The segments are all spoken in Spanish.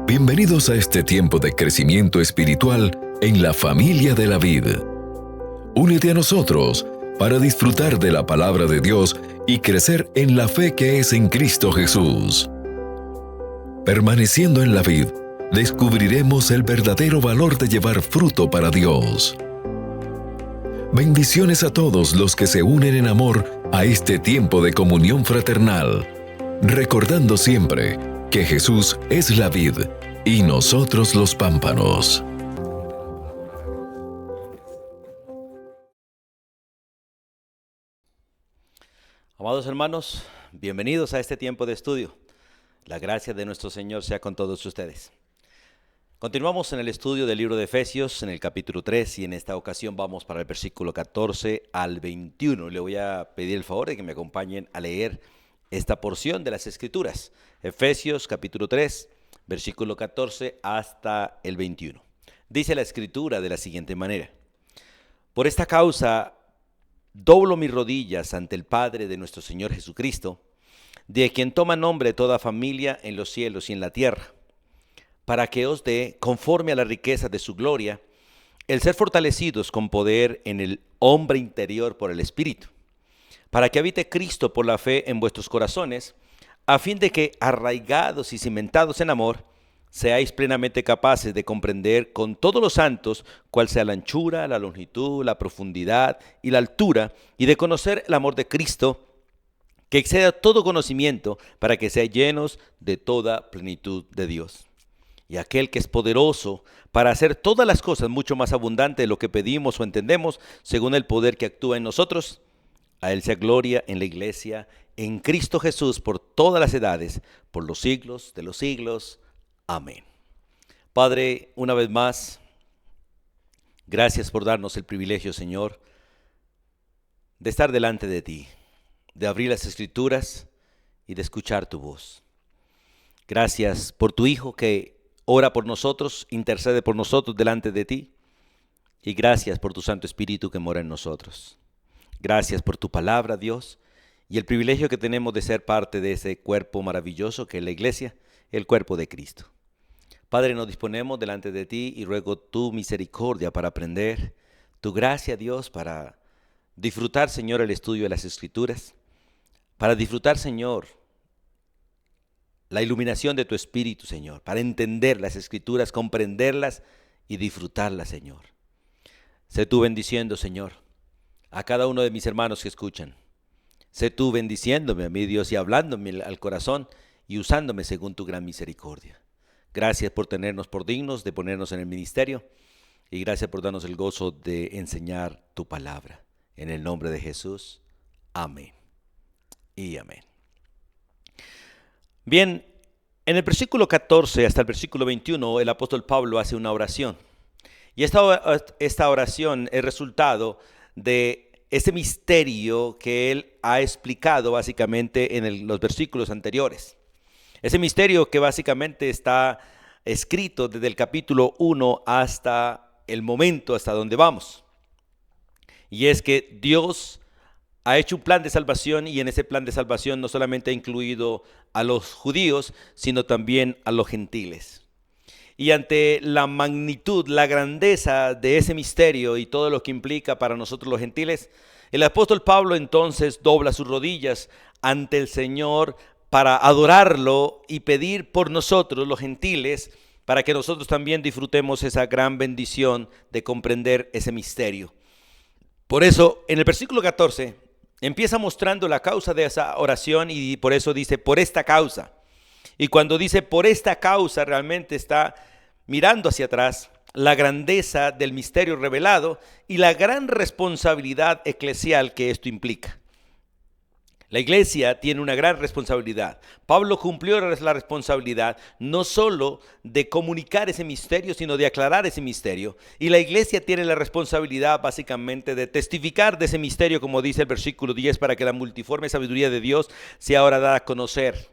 Bienvenidos a este tiempo de crecimiento espiritual en la familia de la vid. Únete a nosotros para disfrutar de la palabra de Dios y crecer en la fe que es en Cristo Jesús. Permaneciendo en la vid, descubriremos el verdadero valor de llevar fruto para Dios. Bendiciones a todos los que se unen en amor a este tiempo de comunión fraternal, recordando siempre que Jesús es la vid y nosotros los pámpanos. Amados hermanos, bienvenidos a este tiempo de estudio. La gracia de nuestro Señor sea con todos ustedes. Continuamos en el estudio del libro de Efesios, en el capítulo 3, y en esta ocasión vamos para el versículo 14 al 21. Le voy a pedir el favor de que me acompañen a leer esta porción de las Escrituras. Efesios capítulo 3, versículo 14 hasta el 21. Dice la Escritura de la siguiente manera: Por esta causa doblo mis rodillas ante el Padre de nuestro Señor Jesucristo, de quien toma nombre toda familia en los cielos y en la tierra, para que os dé, conforme a la riqueza de su gloria, el ser fortalecidos con poder en el hombre interior por el Espíritu, para que habite Cristo por la fe en vuestros corazones, a fin de que, arraigados y cimentados en amor, seáis plenamente capaces de comprender con todos los santos cuál sea la anchura, la longitud, la profundidad y la altura, y de conocer el amor de Cristo, que exceda todo conocimiento, para que seáis llenos de toda plenitud de Dios. Y aquel que es poderoso para hacer todas las cosas mucho más abundante de lo que pedimos o entendemos, según el poder que actúa en nosotros, a Él sea gloria en la iglesia, en Cristo Jesús, por todas las edades, por los siglos de los siglos. Amén. Padre, una vez más, gracias por darnos el privilegio, Señor, de estar delante de ti, de abrir las Escrituras y de escuchar tu voz. Gracias por tu Hijo que ora por nosotros, intercede por nosotros delante de ti, y gracias por tu Santo Espíritu que mora en nosotros. Gracias por tu palabra, Dios, y el privilegio que tenemos de ser parte de ese cuerpo maravilloso que es la iglesia, el cuerpo de Cristo. Padre, nos disponemos delante de ti y ruego tu misericordia para aprender, tu gracia, Dios, para disfrutar, Señor, el estudio de las Escrituras, para disfrutar, Señor, la iluminación de tu Espíritu, Señor, para entender las Escrituras, comprenderlas y disfrutarlas, Señor. Sé tú bendiciendo, Señor, a cada uno de mis hermanos que escuchan. Sé tú bendiciéndome a mí, Dios, y hablándome al corazón y usándome según tu gran misericordia. Gracias por tenernos por dignos de ponernos en el ministerio, y gracias por darnos el gozo de enseñar tu palabra. En el nombre de Jesús, amén y amén. Bien, en el versículo 14 hasta el versículo 21, el apóstol Pablo hace una oración. Y esta oración es resultado de ese misterio que él ha explicado básicamente en los versículos anteriores. Ese misterio que básicamente está escrito desde el capítulo 1 hasta el momento, hasta donde vamos. Y es que Dios ha hecho un plan de salvación, y en ese plan de salvación no solamente ha incluido a los judíos, sino también a los gentiles. Y ante la magnitud, la grandeza de ese misterio y todo lo que implica para nosotros los gentiles, el apóstol Pablo entonces dobla sus rodillas ante el Señor para adorarlo y pedir por nosotros los gentiles, para que nosotros también disfrutemos esa gran bendición de comprender ese misterio. Por eso, en el versículo 14, empieza mostrando la causa de esa oración, y por eso dice, por esta causa. Y cuando dice por esta causa, realmente está mirando hacia atrás la grandeza del misterio revelado y la gran responsabilidad eclesial que esto implica. La iglesia tiene una gran responsabilidad. Pablo cumplió la responsabilidad no solo de comunicar ese misterio, sino de aclarar ese misterio. Y la iglesia tiene la responsabilidad básicamente de testificar de ese misterio, como dice el versículo 10, para que la multiforme sabiduría de Dios sea ahora dada a conocer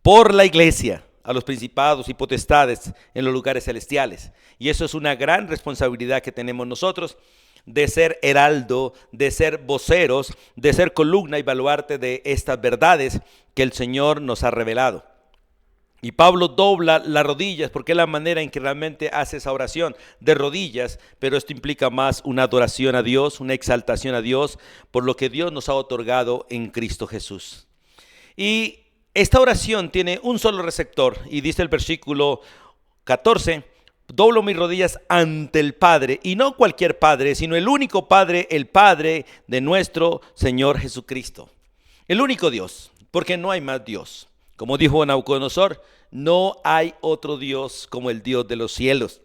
por la iglesia a los principados y potestades en los lugares celestiales. Y eso es una gran responsabilidad que tenemos nosotros, de ser heraldo, de ser voceros, de ser columna y baluarte de estas verdades que el Señor nos ha revelado. Y Pablo dobla las rodillas porque es la manera en que realmente hace esa oración de rodillas, pero esto implica más una adoración a Dios, una exaltación a Dios por lo que Dios nos ha otorgado en Cristo Jesús. Y esta oración tiene un solo receptor y dice el versículo 14: doblo mis rodillas ante el Padre, y no cualquier Padre, sino el único Padre, el Padre de nuestro Señor Jesucristo. El único Dios, porque no hay más Dios. Como dijo Nabucodonosor, no hay otro Dios como el Dios de los cielos.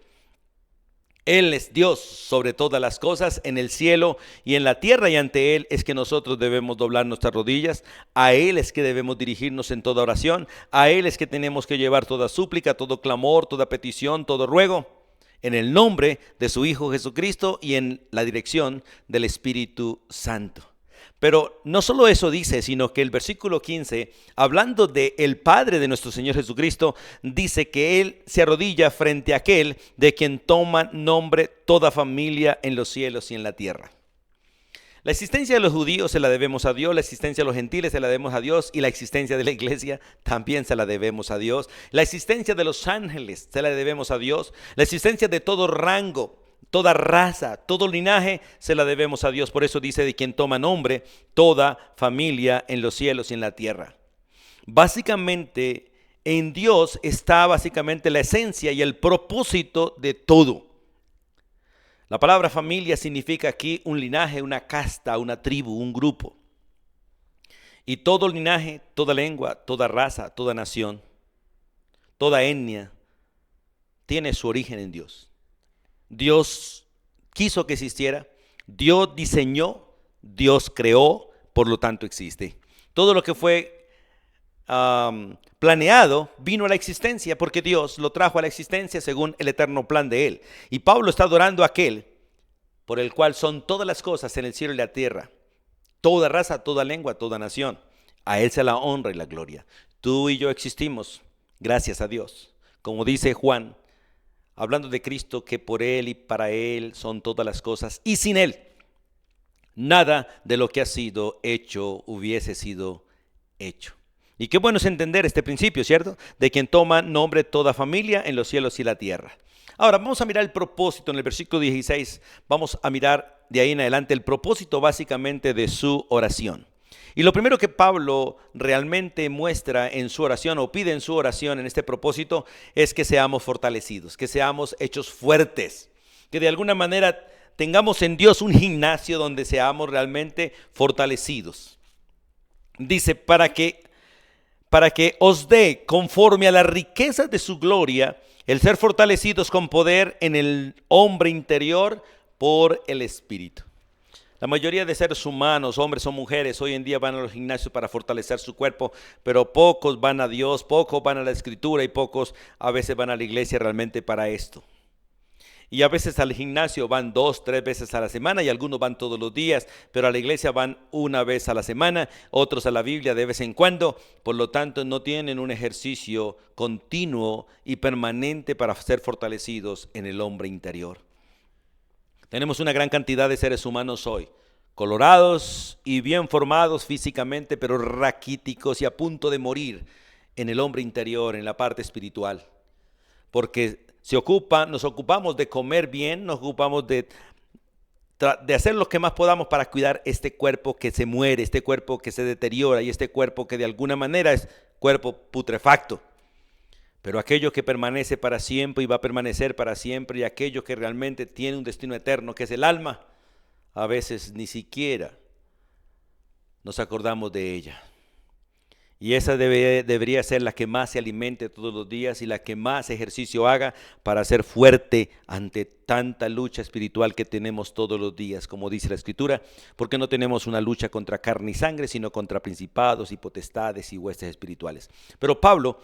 Él es Dios sobre todas las cosas en el cielo y en la tierra, y ante Él es que nosotros debemos doblar nuestras rodillas. A Él es que debemos dirigirnos en toda oración. A Él es que tenemos que llevar toda súplica, todo clamor, toda petición, todo ruego, en el nombre de su Hijo Jesucristo y en la dirección del Espíritu Santo. Pero no solo eso dice, sino que el versículo 15, hablando de el Padre de nuestro Señor Jesucristo, dice que Él se arrodilla frente a aquel de quien toma nombre toda familia en los cielos y en la tierra. La existencia de los judíos se la debemos a Dios, la existencia de los gentiles se la debemos a Dios, y la existencia de la iglesia también se la debemos a Dios. La existencia de los ángeles se la debemos a Dios, la existencia de todo rango, toda raza, todo linaje, se la debemos a Dios. Por eso dice de quien toma nombre toda familia en los cielos y en la tierra. Básicamente, en Dios está básicamente la esencia y el propósito de todo. La palabra familia significa aquí un linaje, una casta, una tribu, un grupo. Y todo linaje, toda lengua, toda raza, toda nación, toda etnia, tiene su origen en Dios. Dios quiso que existiera, Dios diseñó, Dios creó, por lo tanto existe. Todo lo que fue planeado vino a la existencia porque Dios lo trajo a la existencia según el eterno plan de Él. Y Pablo está adorando a aquel por el cual son todas las cosas en el cielo y la tierra, toda raza, toda lengua, toda nación. A Él se la honra y la gloria. Tú y yo existimos gracias a Dios. Como dice Juan, hablando de Cristo, que por Él y para Él son todas las cosas, y sin Él nada de lo que ha sido hecho hubiese sido hecho. Y qué bueno es entender este principio, ¿cierto? De quien toma nombre toda familia en los cielos y la tierra. Ahora vamos a mirar el propósito en el versículo 16. Vamos a mirar de ahí en adelante el propósito básicamente de su oración. Y lo primero que Pablo realmente muestra en su oración o pide en su oración en este propósito es que seamos fortalecidos, que seamos hechos fuertes, que de alguna manera tengamos en Dios un gimnasio donde seamos realmente fortalecidos. Dice, para que os dé conforme a las riquezas de su gloria el ser fortalecidos con poder en el hombre interior por el Espíritu. La mayoría de seres humanos, hombres o mujeres, hoy en día van a los gimnasios para fortalecer su cuerpo, pero pocos van a Dios, pocos van a la Escritura y pocos a veces van a la iglesia realmente para esto. Y a veces al gimnasio van 2, 3 veces a la semana y algunos van todos los días, pero a la iglesia van una vez a la semana, otros a la Biblia de vez en cuando. Por lo tanto, no tienen un ejercicio continuo y permanente para ser fortalecidos en el hombre interior. Tenemos una gran cantidad de seres humanos hoy, colorados y bien formados físicamente, pero raquíticos y a punto de morir en el hombre interior, en la parte espiritual. Porque nos ocupamos de comer bien, nos ocupamos de hacer lo que más podamos para cuidar este cuerpo que se muere, este cuerpo que se deteriora y este cuerpo que de alguna manera es cuerpo putrefacto. Pero aquello que permanece para siempre y va a permanecer para siempre, y aquello que realmente tiene un destino eterno, que es el alma, a veces ni siquiera nos acordamos de ella. Y esa debería ser la que más se alimente todos los días y la que más ejercicio haga para ser fuerte ante tanta lucha espiritual que tenemos todos los días, como dice la Escritura, porque no tenemos una lucha contra carne y sangre, sino contra principados y potestades y huestes espirituales. Pero Pablo,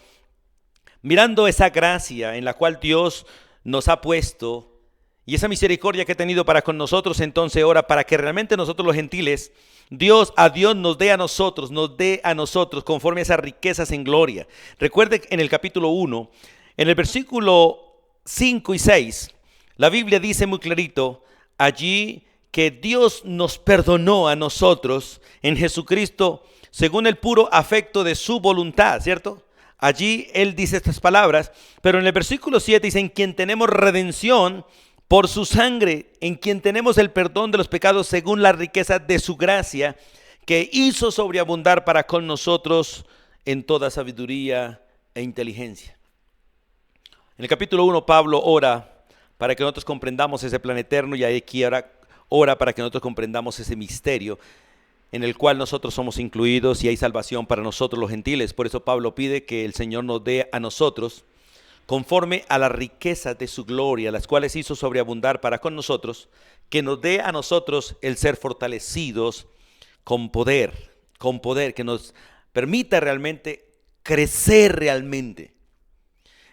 mirando esa gracia en la cual Dios nos ha puesto y esa misericordia que ha tenido para con nosotros, entonces ora para que realmente nosotros los gentiles, Dios nos dé a nosotros conforme a esas riquezas en gloria. Recuerde en el capítulo 1, en el versículo 5 y 6, la Biblia dice muy clarito allí que Dios nos perdonó a nosotros en Jesucristo según el puro afecto de su voluntad, ¿cierto? allí él dice estas palabras, pero en el versículo 7 dice, en quien tenemos redención por su sangre, en quien tenemos el perdón de los pecados según la riqueza de su gracia, que hizo sobreabundar para con nosotros en toda sabiduría e inteligencia. En el capítulo 1 Pablo ora para que nosotros comprendamos ese plan eterno, y aquí ora para que nosotros comprendamos ese misterio en el cual nosotros somos incluidos y hay salvación para nosotros los gentiles. Por eso Pablo pide que el Señor nos dé a nosotros, conforme a las riquezas de su gloria, las cuales hizo sobreabundar para con nosotros, que nos dé a nosotros el ser fortalecidos con poder, que nos permita realmente crecer realmente.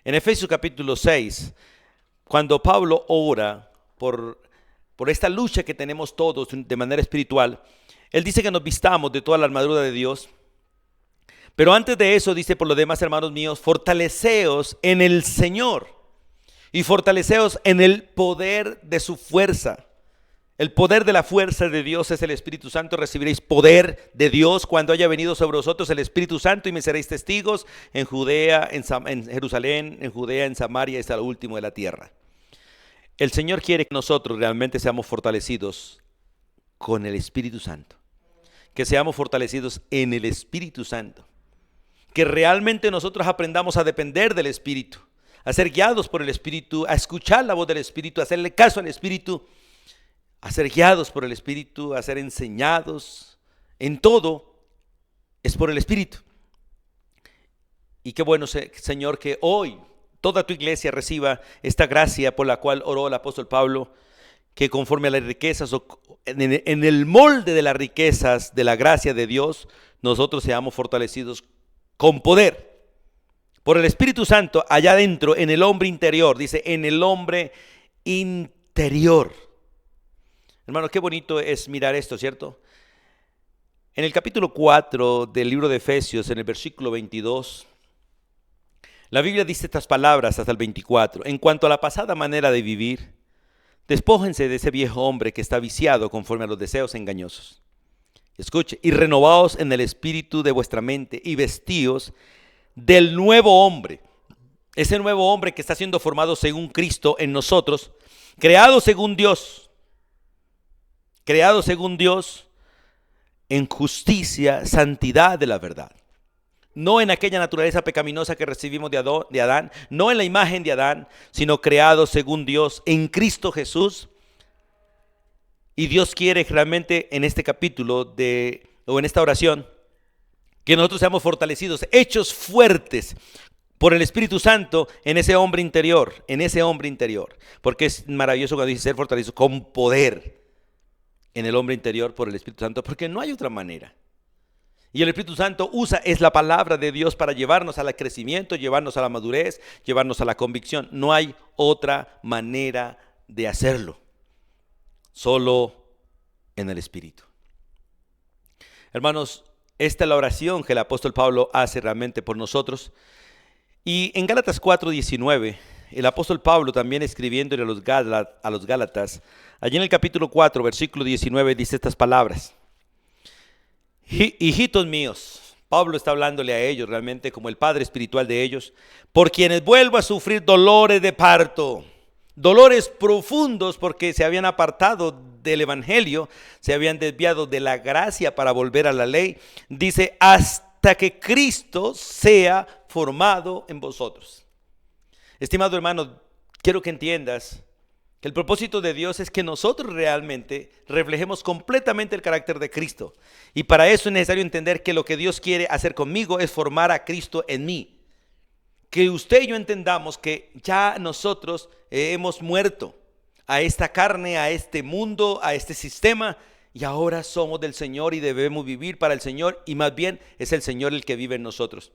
En Efesios capítulo 6, cuando Pablo ora por esta lucha que tenemos todos de manera espiritual, él dice que nos vistamos de toda la armadura de Dios. Pero antes de eso dice, por lo demás, hermanos míos, fortaleceos en el Señor y fortaleceos en el poder de su fuerza. El poder de la fuerza de Dios es el Espíritu Santo. Recibiréis poder de Dios cuando haya venido sobre vosotros el Espíritu Santo, y me seréis testigos en Judea, en Jerusalén, en Judea, en Samaria, hasta lo último de la tierra. El Señor quiere que nosotros realmente seamos fortalecidos con el Espíritu Santo, que seamos fortalecidos en el Espíritu Santo, que realmente nosotros aprendamos a depender del Espíritu, a ser guiados por el Espíritu, a escuchar la voz del Espíritu, a hacerle caso al Espíritu, a ser guiados por el Espíritu, a ser enseñados en todo, es por el Espíritu. Y qué bueno, Señor, que hoy toda tu iglesia reciba esta gracia por la cual oró el apóstol Pablo, que conforme a las riquezas, en el molde de las riquezas de la gracia de Dios, nosotros seamos fortalecidos con poder por el Espíritu Santo allá adentro, en el hombre interior. Dice, en el hombre interior. Hermanos, qué bonito es mirar esto, ¿cierto? En el capítulo 4 del libro de Efesios, en el versículo 22, la Biblia dice estas palabras hasta el 24. En cuanto a la pasada manera de vivir, despójense de ese viejo hombre que está viciado conforme a los deseos engañosos. Escuche, y renovaos en el espíritu de vuestra mente y vestíos del nuevo hombre. Ese nuevo hombre que está siendo formado según Cristo en nosotros, creado según Dios en justicia, santidad de la verdad. No en aquella naturaleza pecaminosa que recibimos de Adán, no en la imagen de Adán, sino creado según Dios en Cristo Jesús. Y Dios quiere realmente en este capítulo o en esta oración que nosotros seamos fortalecidos, hechos fuertes por el Espíritu Santo en ese hombre interior, porque es maravilloso cuando dice ser fortalecidos con poder en el hombre interior por el Espíritu Santo, porque no hay otra manera. Y el Espíritu Santo es la palabra de Dios para llevarnos al crecimiento, llevarnos a la madurez, llevarnos a la convicción. No hay otra manera de hacerlo, solo en el Espíritu. Hermanos, esta es la oración que el apóstol Pablo hace realmente por nosotros. Y en Gálatas 4:19, el apóstol Pablo también escribiéndole a los Gálatas, allí en el capítulo 4, versículo 19, dice estas palabras. Hijitos míos, Pablo está hablándole a ellos realmente como el padre espiritual de ellos, por quienes vuelvo a sufrir dolores de parto, dolores profundos porque se habían apartado del evangelio, se habían desviado de la gracia para volver a la ley. Dice, hasta que Cristo sea formado en vosotros. Estimado hermano, quiero que entiendas que el propósito de Dios es que nosotros realmente reflejemos completamente el carácter de Cristo. Y para eso es necesario entender que lo que Dios quiere hacer conmigo es formar a Cristo en mí. Que usted y yo entendamos que ya nosotros hemos muerto a esta carne, a este mundo, a este sistema, y ahora somos del Señor y debemos vivir para el Señor, y más bien es el Señor el que vive en nosotros.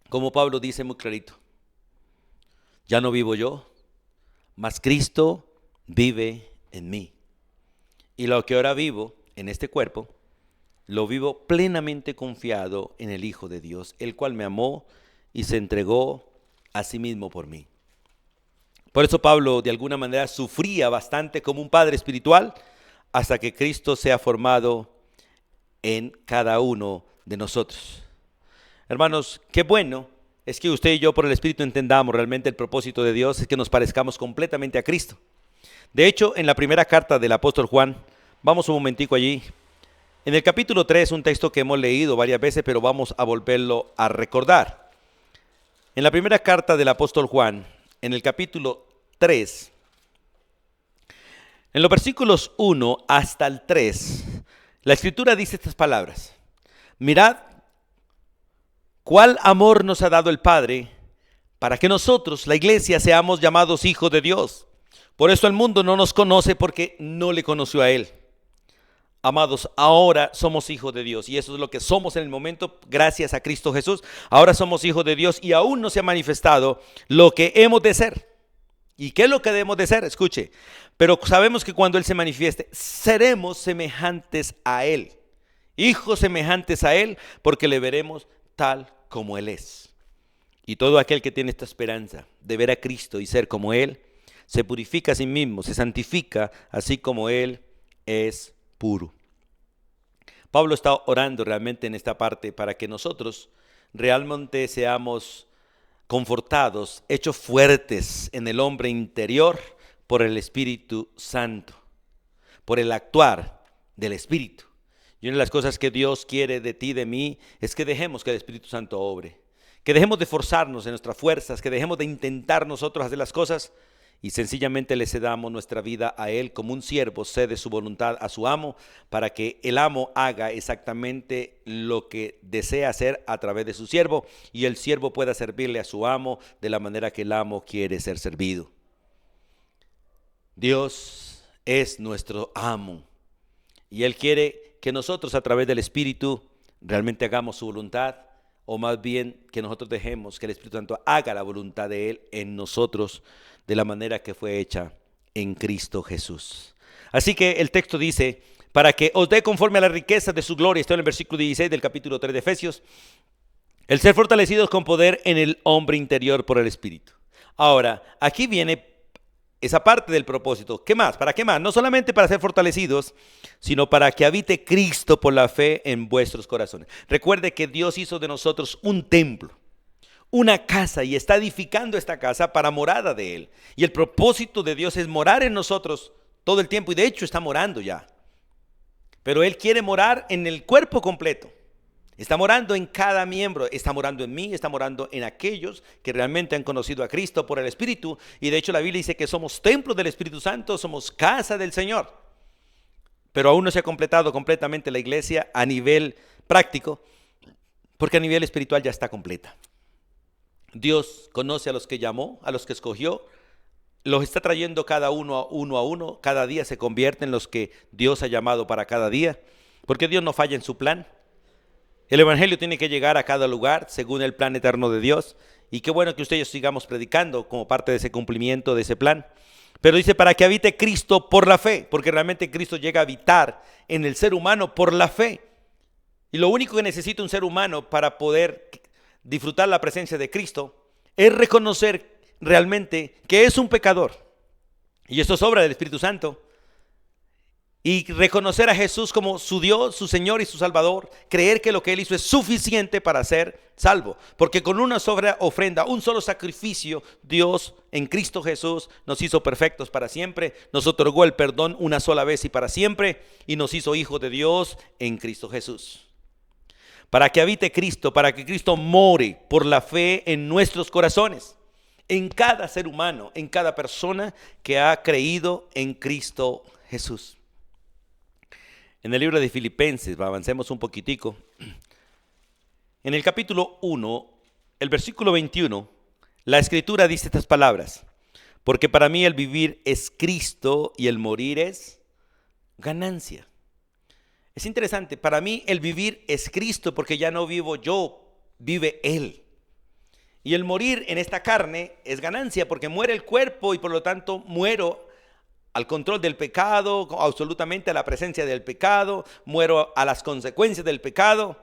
Como Pablo dice muy clarito, ya no vivo yo, mas Cristo vive en mí. Y lo que ahora vivo en este cuerpo, lo vivo plenamente confiado en el Hijo de Dios, el cual me amó y se entregó a sí mismo por mí. Por eso Pablo de alguna manera sufría bastante como un padre espiritual hasta que Cristo sea formado en cada uno de nosotros. Hermanos, qué bueno es que usted y yo por el Espíritu entendamos realmente el propósito de Dios, es que nos parezcamos completamente a Cristo. De hecho, en la primera carta del apóstol Juan, vamos un momentico allí, en el capítulo 3, un texto que hemos leído varias veces, pero vamos a volverlo a recordar. En la primera carta del apóstol Juan, en el capítulo 3, en los versículos 1 hasta el 3, la Escritura dice estas palabras: mirad cuál amor nos ha dado el Padre para que nosotros, la iglesia, seamos llamados hijos de Dios. Por eso el mundo no nos conoce, porque no le conoció a Él. Amados, ahora somos hijos de Dios, y eso es lo que somos en el momento, gracias a Cristo Jesús. Ahora somos hijos de Dios y aún no se ha manifestado lo que hemos de ser. ¿Y qué es lo que debemos de ser? Escuche, pero sabemos que cuando Él se manifieste, seremos semejantes a Él, hijos semejantes a Él, porque le veremos tal como Él es. Y todo aquel que tiene esta esperanza de ver a Cristo y ser como Él, se purifica a sí mismo, se santifica, así como Él es puro. Pablo está orando realmente en esta parte para que nosotros realmente seamos confortados, hechos fuertes en el hombre interior por el Espíritu Santo, por el actuar del Espíritu. Y una de las cosas que Dios quiere de ti, de mí, es que dejemos que el Espíritu Santo obre, que dejemos de forzarnos en nuestras fuerzas, que dejemos de intentar nosotros hacer las cosas y sencillamente le cedamos nuestra vida a Él como un siervo cede su voluntad a su amo, para que el amo haga exactamente lo que desea hacer a través de su siervo, y el siervo pueda servirle a su amo de la manera que el amo quiere ser servido. Dios es nuestro amo y Él quiere que nosotros a través del Espíritu realmente hagamos su voluntad, o más bien que nosotros dejemos que el Espíritu Santo haga la voluntad de Él en nosotros de la manera que fue hecha en Cristo Jesús. Así que el texto dice: para que os dé conforme a la riqueza de su gloria, está en el versículo 16 del capítulo 3 de Efesios, el ser fortalecidos con poder en el hombre interior por el Espíritu. Ahora, aquí viene esa parte del propósito. ¿Qué más? ¿Para qué más? No solamente para ser fortalecidos, sino para que habite Cristo por la fe en vuestros corazones. Recuerde que Dios hizo de nosotros un templo, una casa, y está edificando esta casa para morada de Él. Y el propósito de Dios es morar en nosotros todo el tiempo, y de hecho está morando ya. Pero Él quiere morar en el cuerpo completo. Está morando en cada miembro, está morando en mí, está morando en aquellos que realmente han conocido a Cristo por el Espíritu. Y de hecho la Biblia dice que somos templos del Espíritu Santo, somos casa del Señor. Pero aún no se ha completado completamente la iglesia a nivel práctico, porque a nivel espiritual ya está completa. Dios conoce a los que llamó, a los que escogió, los está trayendo cada uno a uno, cada día se convierte en los que Dios ha llamado para cada día, porque Dios no falla en su plan. El evangelio tiene que llegar a cada lugar según el plan eterno de Dios, y qué bueno que ustedes sigamos predicando como parte de ese cumplimiento de ese plan. Pero dice: para que habite Cristo por la fe, porque realmente Cristo llega a habitar en el ser humano por la fe. Y lo único que necesita un ser humano para poder disfrutar la presencia de Cristo es reconocer realmente que es un pecador, y esto es obra del Espíritu Santo, y reconocer a Jesús como su Dios, su Señor y su Salvador, creer que lo que Él hizo es suficiente para ser salvo, porque con una sola ofrenda, un solo sacrificio, Dios en Cristo Jesús nos hizo perfectos para siempre, nos otorgó el perdón una sola vez y para siempre, y nos hizo hijos de Dios en Cristo Jesús. Para que habite Cristo, para que Cristo more por la fe en nuestros corazones, en cada ser humano, en cada persona que ha creído en Cristo Jesús. En el libro de Filipenses, avancemos un poquitico. En el capítulo 1, el versículo 21, la Escritura dice estas palabras: porque para mí el vivir es Cristo y el morir es ganancia. Es interesante, para mí el vivir es Cristo, porque ya no vivo yo, vive Él. Y el morir en esta carne es ganancia, porque muere el cuerpo y por lo tanto muero al control del pecado, absolutamente a la presencia del pecado, muero a las consecuencias del pecado.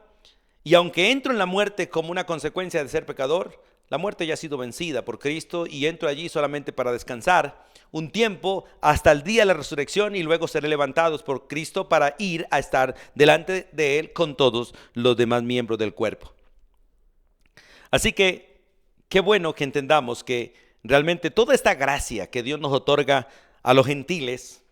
Y aunque entro en la muerte como una consecuencia de ser pecador, la muerte ya ha sido vencida por Cristo, y entro allí solamente para descansar un tiempo hasta el día de la resurrección, y luego seré levantados por Cristo para ir a estar delante de Él con todos los demás miembros del cuerpo. Así que qué bueno que entendamos que realmente toda esta gracia que Dios nos otorga a los gentiles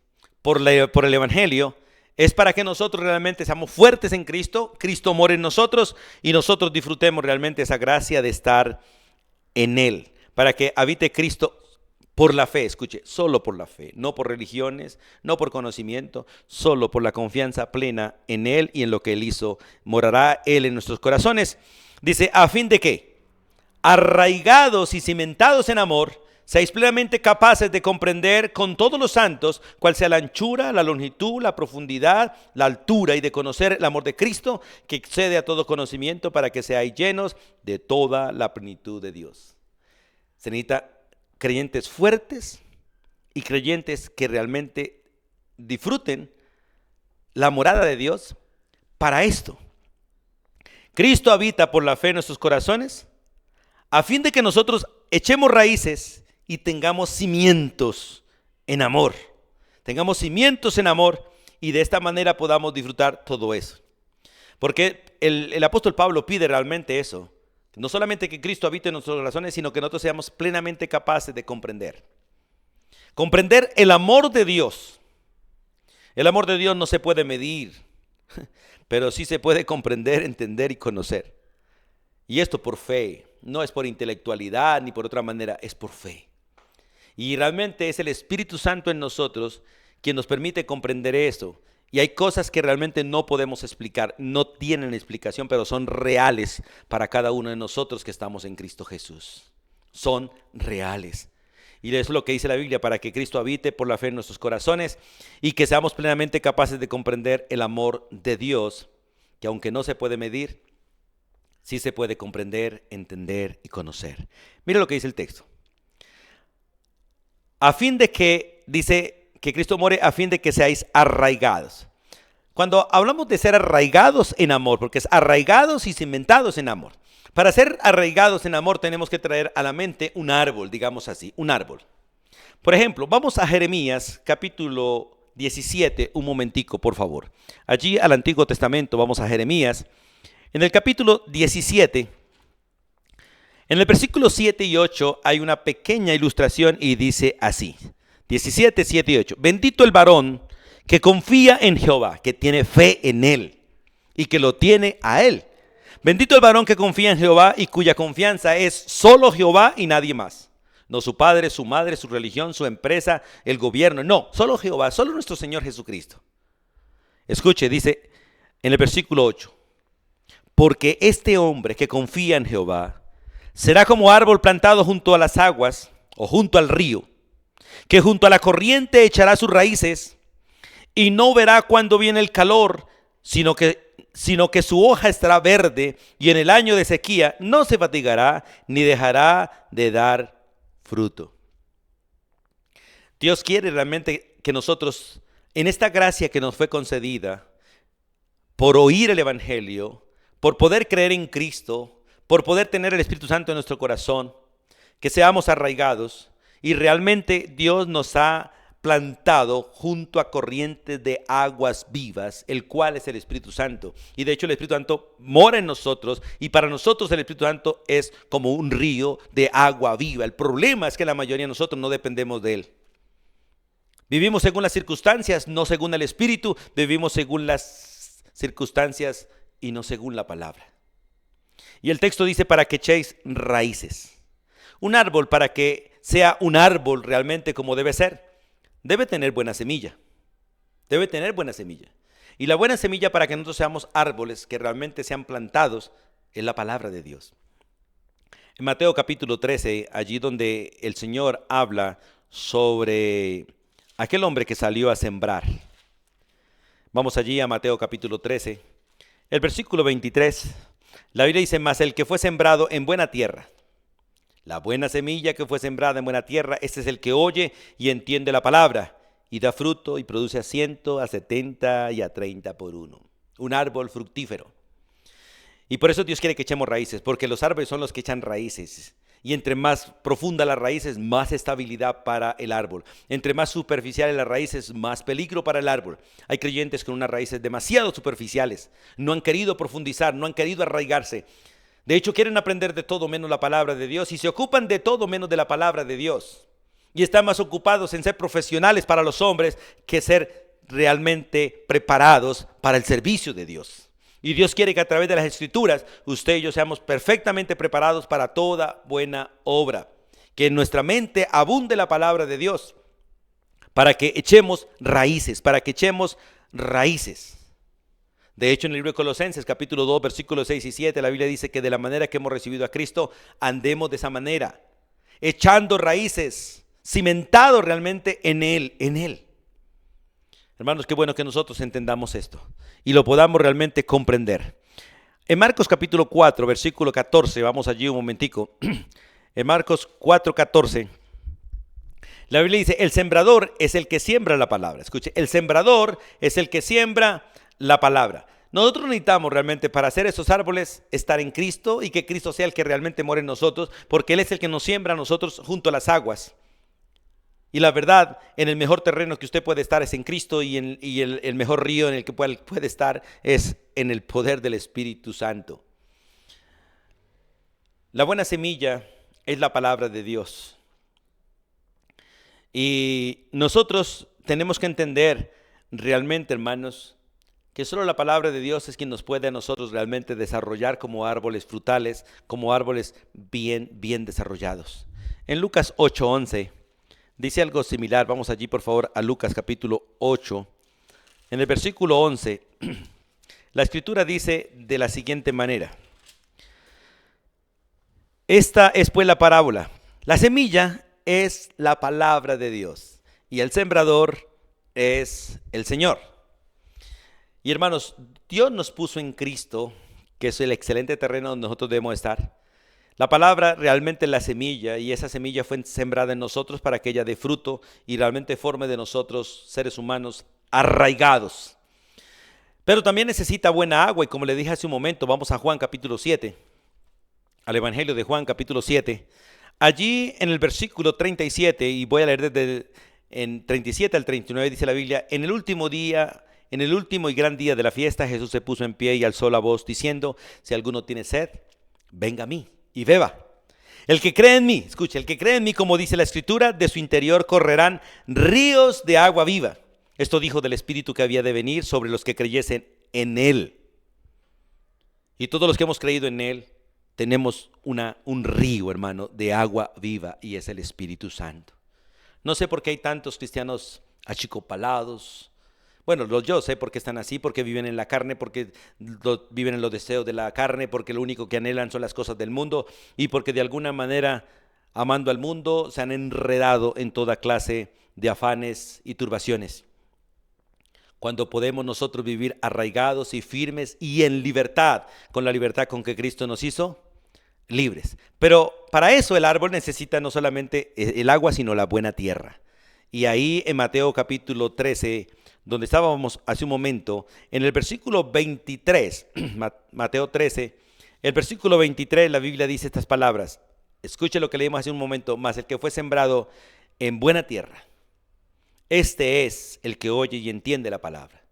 por el Evangelio es para que nosotros realmente seamos fuertes en Cristo, Cristo more en nosotros y nosotros disfrutemos realmente esa gracia de estar en Él, para que habite Cristo por la fe, escuche, solo por la fe, no por religiones, no por conocimiento, solo por la confianza plena en Él y en lo que Él hizo. Morará Él en nuestros corazones. Dice, ¿a fin de qué? Arraigados y cimentados en amor, seáis plenamente capaces de comprender con todos los santos cuál sea la anchura, la longitud, la profundidad, la altura, y de conocer el amor de Cristo que excede a todo conocimiento, para que seáis llenos de toda la plenitud de Dios. Se necesita creyentes fuertes y creyentes que realmente disfruten la morada de Dios para esto. Cristo habita por la fe en nuestros corazones, a fin de que nosotros echemos raíces y tengamos cimientos en amor. Tengamos cimientos en amor y de esta manera podamos disfrutar todo eso. Porque el apóstol Pablo pide realmente eso. No solamente que Cristo habite en nuestros corazones, sino que nosotros seamos plenamente capaces de comprender. Comprender el amor de Dios. El amor de Dios no se puede medir, pero sí se puede comprender, entender y conocer. Y esto por fe, no es por intelectualidad ni por otra manera, es por fe. Y realmente es el Espíritu Santo en nosotros quien nos permite comprender esto. Y hay cosas que realmente no podemos explicar, no tienen explicación, pero son reales para cada uno de nosotros que estamos en Cristo Jesús. Son reales. Y eso es lo que dice la Biblia, para que Cristo habite por la fe en nuestros corazones y que seamos plenamente capaces de comprender el amor de Dios, que aunque no se puede medir, sí se puede comprender, entender y conocer. Mira lo que dice el texto. A fin de que, dice que Cristo more, a fin de que seáis arraigados. Cuando hablamos de ser arraigados en amor, porque es arraigados y cimentados en amor. Para ser arraigados en amor tenemos que traer a la mente un árbol, digamos así, un árbol. Por ejemplo, vamos a Jeremías capítulo 17, un momentico, por favor. Allí al Antiguo Testamento, vamos a Jeremías. En el capítulo 17, en el versículo 7 y 8 hay una pequeña ilustración y dice así. 17, 7 y 8. Bendito el varón que confía en Jehová, que tiene fe en Él y que lo tiene a Él. Bendito el varón que confía en Jehová y cuya confianza es solo Jehová y nadie más. No su padre, su madre, su religión, su empresa, el gobierno. No, solo Jehová, solo nuestro Señor Jesucristo. Escuche, dice en el versículo 8. Porque este hombre que confía en Jehová será como árbol plantado junto a las aguas o junto al río, que junto a la corriente echará sus raíces y no verá cuando viene el calor, sino que su hoja estará verde, y en el año de sequía no se fatigará ni dejará de dar fruto. Dios quiere realmente que nosotros, en esta gracia que nos fue concedida, por oír el Evangelio, por poder creer en Cristo, por poder tener el Espíritu Santo en nuestro corazón, que seamos arraigados. Y realmente Dios nos ha plantado junto a corrientes de aguas vivas, el cual es el Espíritu Santo. Y de hecho el Espíritu Santo mora en nosotros, y para nosotros el Espíritu Santo es como un río de agua viva. El problema es que la mayoría de nosotros no dependemos de Él. Vivimos según las circunstancias, no según el Espíritu. Vivimos según las circunstancias y no según la palabra. Y el texto dice, para que echéis raíces. Un árbol, para que sea un árbol realmente como debe ser, debe tener buena semilla. Debe tener buena semilla. Y la buena semilla para que nosotros seamos árboles que realmente sean plantados es la palabra de Dios. En Mateo capítulo 13, allí donde el Señor habla sobre aquel hombre que salió a sembrar. Vamos allí a Mateo capítulo 13, el versículo 23. La Biblia dice, mas el que fue sembrado en buena tierra. La buena semilla que fue sembrada en buena tierra, este es el que oye y entiende la palabra, y da fruto y produce a 100, a 70 y a 30 por uno. Un árbol fructífero. Y por eso Dios quiere que echemos raíces, porque los árboles son los que echan raíces. Y entre más profunda las raíces, más estabilidad para el árbol. Entre más superficiales las raíces, más peligro para el árbol. Hay creyentes con unas raíces demasiado superficiales. No han querido profundizar, no han querido arraigarse. De hecho, quieren aprender de todo menos la palabra de Dios y se ocupan de todo menos de la palabra de Dios. Y están más ocupados en ser profesionales para los hombres que ser realmente preparados para el servicio de Dios. Y Dios quiere que a través de las Escrituras usted y yo seamos perfectamente preparados para toda buena obra. Que en nuestra mente abunde la palabra de Dios para que echemos raíces, De hecho, en el libro de Colosenses, capítulo 2, versículos 6 y 7, la Biblia dice que de la manera que hemos recibido a Cristo, andemos de esa manera, echando raíces, cimentados realmente en Él. Hermanos, qué bueno que nosotros entendamos esto y lo podamos realmente comprender. En Marcos capítulo 4, versículo 14, vamos allí un momentico. En Marcos 4, 14, la Biblia dice, el sembrador es el que siembra la palabra. Escuche, el sembrador es el que siembra la palabra. Nosotros necesitamos realmente para hacer esos árboles estar en Cristo y que Cristo sea el que realmente more en nosotros, porque Él es el que nos siembra a nosotros junto a las aguas. Y la verdad, en el mejor terreno que usted puede estar es en Cristo y el mejor río en el que puede estar es en el poder del Espíritu Santo. La buena semilla es la palabra de Dios. Y nosotros tenemos que entender realmente, hermanos, que solo la palabra de Dios es quien nos puede a nosotros realmente desarrollar como árboles frutales, como árboles bien desarrollados. En Lucas 8:11 dice algo similar. Vamos allí por favor a Lucas capítulo 8. En el versículo 11, la Escritura dice de la siguiente manera. Esta es pues la parábola. La semilla es la palabra de Dios y el sembrador es el Señor. Y hermanos, Dios nos puso en Cristo, que es el excelente terreno donde nosotros debemos estar. La palabra realmente es la semilla y esa semilla fue sembrada en nosotros para que ella dé fruto y realmente forme de nosotros seres humanos arraigados. Pero también necesita buena agua y como le dije hace un momento, vamos a Juan capítulo 7, al Evangelio de Juan capítulo 7. Allí en el versículo 37, y voy a leer desde en 37 al 39, dice la Biblia, en el último y gran día de la fiesta, Jesús se puso en pie y alzó la voz diciendo, si alguno tiene sed, venga a mí y beba. El que cree en mí, escuche, el que cree en mí, como dice la Escritura, de su interior correrán ríos de agua viva. Esto dijo del Espíritu que había de venir sobre los que creyesen en Él. Y todos los que hemos creído en Él, tenemos un río, hermano, de agua viva y es el Espíritu Santo. No sé por qué hay tantos cristianos achicopalados. Bueno, yo sé por qué están así, porque viven en la carne, porque viven en los deseos de la carne, porque lo único que anhelan son las cosas del mundo y porque de alguna manera, amando al mundo, se han enredado en toda clase de afanes y turbaciones. Cuando podemos nosotros vivir arraigados y firmes y en libertad, con la libertad con que Cristo nos hizo, libres. Pero para eso el árbol necesita no solamente el agua, sino la buena tierra. Y ahí en Mateo capítulo 13, donde estábamos hace un momento, en el versículo 23, Mateo 13, el versículo 23, la Biblia dice estas palabras. Escuche lo que leímos hace un momento, mas el que fue sembrado en buena tierra, este es el que oye y entiende la palabra.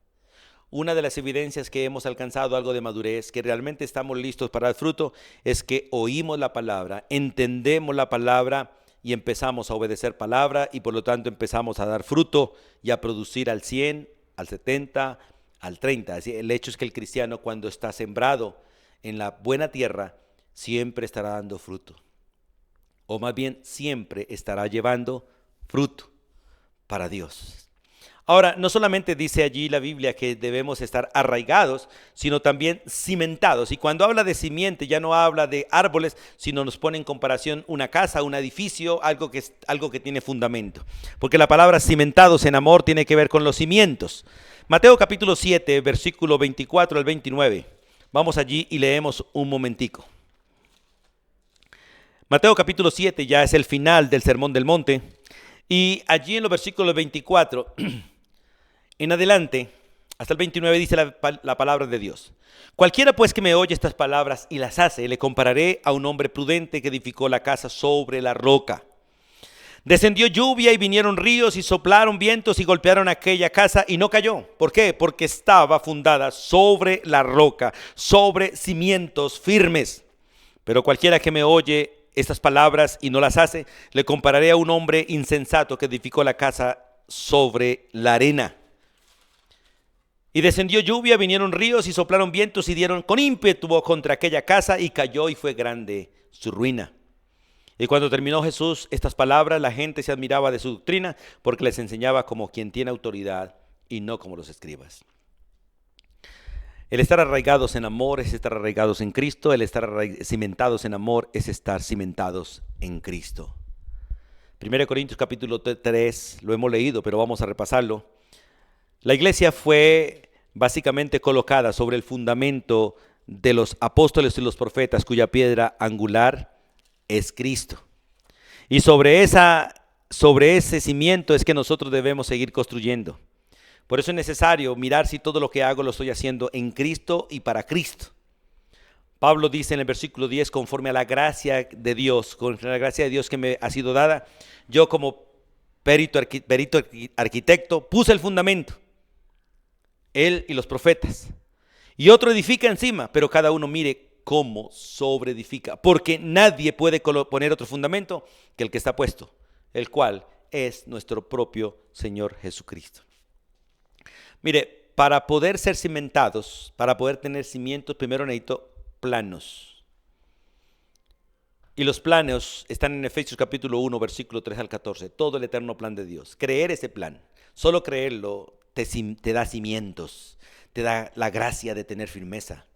Una de las evidencias que hemos alcanzado algo de madurez, que realmente estamos listos para el fruto, es que oímos la palabra, entendemos la palabra y empezamos a obedecer palabra y por lo tanto empezamos a dar fruto y a producir al 100, al 70, al 30. Así, el hecho es que el cristiano cuando está sembrado en la buena tierra siempre estará dando fruto. O más bien siempre estará llevando fruto para Dios. Ahora, no solamente dice allí la Biblia que debemos estar arraigados, sino también cimentados. Y cuando habla de simiente ya no habla de árboles, sino nos pone en comparación una casa, un edificio, algo que tiene fundamento. Porque la palabra cimentados en amor tiene que ver con los cimientos. Mateo capítulo 7, versículo 24 al 29. Vamos allí y leemos un momentico. Mateo capítulo 7 ya es el final del Sermón del Monte. Y allí en los versículos 24 en adelante, hasta el 29 dice la palabra de Dios. Cualquiera pues que me oye estas palabras y las hace, le compararé a un hombre prudente que edificó la casa sobre la roca. Descendió lluvia y vinieron ríos y soplaron vientos y golpearon aquella casa y no cayó. ¿Por qué? Porque estaba fundada sobre la roca, sobre cimientos firmes. Pero cualquiera que me oye estas palabras y no las hace, le compararé a un hombre insensato que edificó la casa sobre la arena. Y descendió lluvia, vinieron ríos y soplaron vientos y dieron con ímpetu contra aquella casa y cayó y fue grande su ruina. Y cuando terminó Jesús estas palabras, la gente se admiraba de su doctrina porque les enseñaba como quien tiene autoridad y no como los escribas. El estar arraigados en amor es estar arraigados en Cristo. El estar cimentados en amor es estar cimentados en Cristo. 1 Corintios capítulo 3, lo hemos leído, pero vamos a repasarlo. La iglesia fue básicamente colocada sobre el fundamento de los apóstoles y los profetas, cuya piedra angular es Cristo. Y sobre ese cimiento es que nosotros debemos seguir construyendo. Por eso es necesario mirar si todo lo que hago lo estoy haciendo en Cristo y para Cristo. Pablo dice en el versículo 10, conforme a la gracia de Dios, conforme a la gracia de Dios que me ha sido dada, yo como perito arquitecto puse el fundamento, él y los profetas. Y otro edifica encima, pero cada uno mire cómo sobreedifica, porque nadie puede poner otro fundamento que el que está puesto, el cual es nuestro propio Señor Jesucristo. Mire, para poder ser cimentados, para poder tener cimientos, primero necesito planos. Y los planos están en Efesios capítulo 1, versículo 3 al 14. Todo el eterno plan de Dios. Creer ese plan, solo creerlo te da cimientos, te da la gracia de tener firmeza.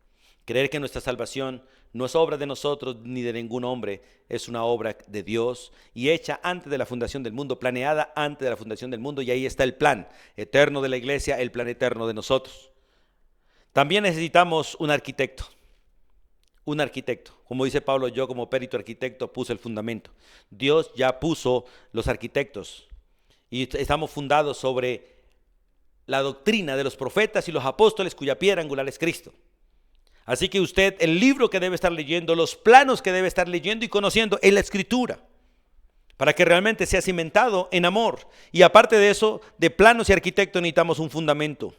Creer que nuestra salvación no es obra de nosotros ni de ningún hombre, es una obra de Dios y hecha antes de la fundación del mundo, planeada antes de la fundación del mundo, y ahí está el plan eterno de la iglesia, el plan eterno de nosotros. También necesitamos un arquitecto, como dice Pablo, yo como perito arquitecto puse el fundamento. Dios ya puso los arquitectos y estamos fundados sobre la doctrina de los profetas y los apóstoles, cuya piedra angular es Cristo. Así que usted, el libro que debe estar leyendo, los planos que debe estar leyendo y conociendo es la Escritura, para que realmente sea cimentado en amor. Y aparte de eso, de planos y arquitectos necesitamos un fundamento.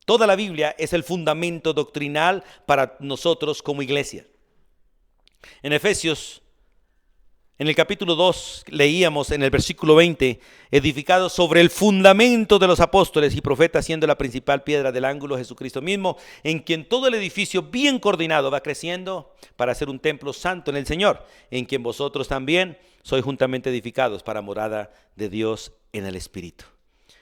Toda la Biblia es el fundamento doctrinal para nosotros como iglesia. En Efesios, en el capítulo 2, leíamos en el versículo 20, edificado sobre el fundamento de los apóstoles y profetas, siendo la principal piedra del ángulo Jesucristo mismo, en quien todo el edificio bien coordinado va creciendo para ser un templo santo en el Señor, en quien vosotros también sois juntamente edificados para morada de Dios en el Espíritu.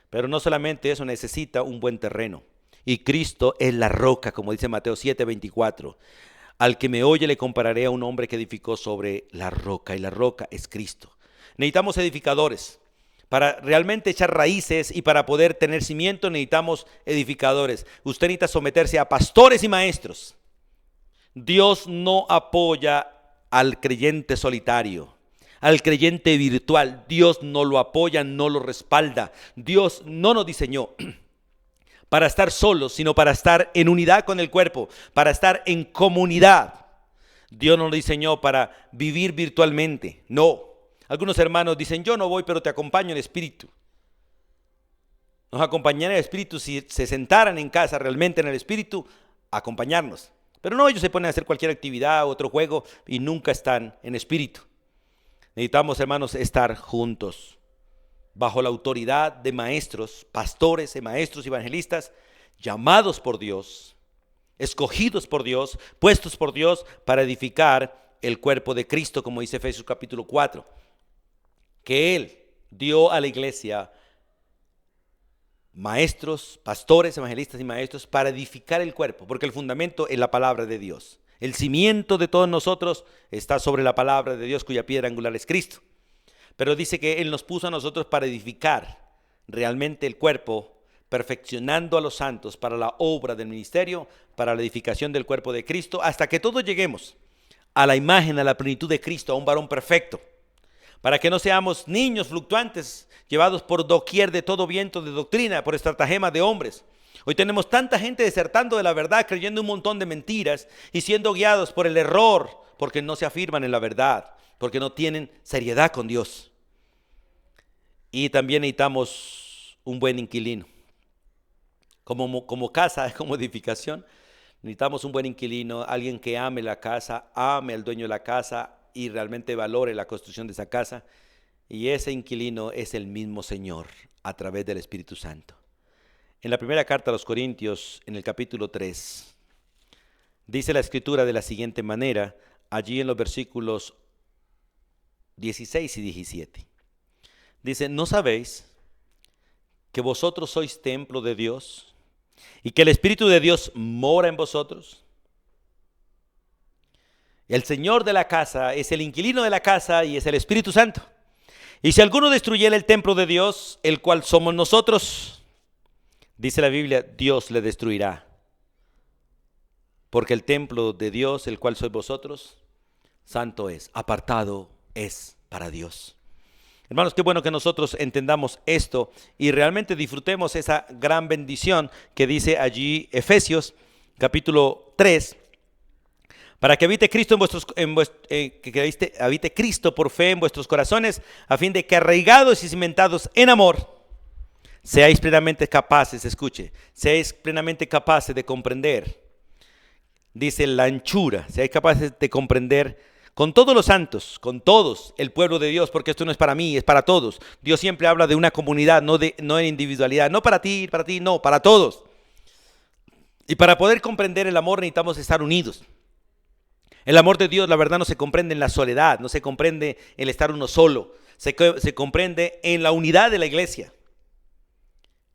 Pero no solamente eso, necesita un buen terreno. Y Cristo es la roca, como dice Mateo 7:24. Al que me oye le compararé a un hombre que edificó sobre la roca, y la roca es Cristo. Necesitamos edificadores. Para realmente echar raíces y para poder tener cimiento necesitamos edificadores. Usted necesita someterse a pastores y maestros. Dios no apoya al creyente solitario, al creyente virtual. Dios no lo apoya, no lo respalda. Dios no nos diseñó para estar solos, sino para estar en unidad con el cuerpo, para estar en comunidad. Dios no nos diseñó para vivir virtualmente, no. Algunos hermanos dicen, yo no voy, pero te acompaño en espíritu. Nos acompañarían en el espíritu si se sentaran en casa realmente en el espíritu, a acompañarnos. Pero no, ellos se ponen a hacer cualquier actividad, otro juego, y nunca están en espíritu. Necesitamos, hermanos, estar juntos, bajo la autoridad de maestros, pastores, maestros, evangelistas, llamados por Dios, escogidos por Dios, puestos por Dios para edificar el cuerpo de Cristo, como dice Efesios capítulo 4, que Él dio a la iglesia maestros, pastores, evangelistas y maestros para edificar el cuerpo, porque el fundamento es la palabra de Dios. El cimiento de todos nosotros está sobre la palabra de Dios, cuya piedra angular es Cristo. Pero dice que Él nos puso a nosotros para edificar realmente el cuerpo, perfeccionando a los santos para la obra del ministerio, para la edificación del cuerpo de Cristo, hasta que todos lleguemos a la imagen, a la plenitud de Cristo, a un varón perfecto, para que no seamos niños fluctuantes, llevados por doquier de todo viento de doctrina, por estratagema de hombres. Hoy tenemos tanta gente desertando de la verdad, creyendo un montón de mentiras y siendo guiados por el error, porque no se afirman en la verdad, porque no tienen seriedad con Dios. Y también necesitamos un buen inquilino. Como casa, como edificación, Necesitamos un buen inquilino, alguien que ame la casa, ame al dueño de la casa y realmente valore la construcción de esa casa. Y ese inquilino es el mismo Señor a través del Espíritu Santo. En la primera carta a los Corintios, en el capítulo 3, dice la Escritura de la siguiente manera, allí en los versículos 16 y 17. Dice, ¿no sabéis que vosotros sois templo de Dios y que el Espíritu de Dios mora en vosotros? El Señor de la casa es el inquilino de la casa y es el Espíritu Santo. Y si alguno destruyera el templo de Dios, el cual somos nosotros, dice la Biblia, Dios le destruirá. Porque el templo de Dios, el cual sois vosotros, santo es, apartado es para Dios. Hermanos, qué bueno que nosotros entendamos esto y realmente disfrutemos esa gran bendición que dice allí Efesios capítulo 3, para que habite Cristo habite Cristo por fe en vuestros corazones, a fin de que arraigados y cimentados en amor, seáis plenamente capaces, seáis plenamente capaces de comprender, dice la anchura, seáis capaces de comprender con todos los santos, con todos el pueblo de Dios, porque esto no es para mí, es para todos. Dios siempre habla de una comunidad, no en individualidad, no para ti, no, para todos. Y para poder comprender el amor necesitamos estar unidos. El amor de Dios, la verdad, no se comprende en la soledad, no se comprende en el estar uno solo, se comprende en la unidad de la iglesia.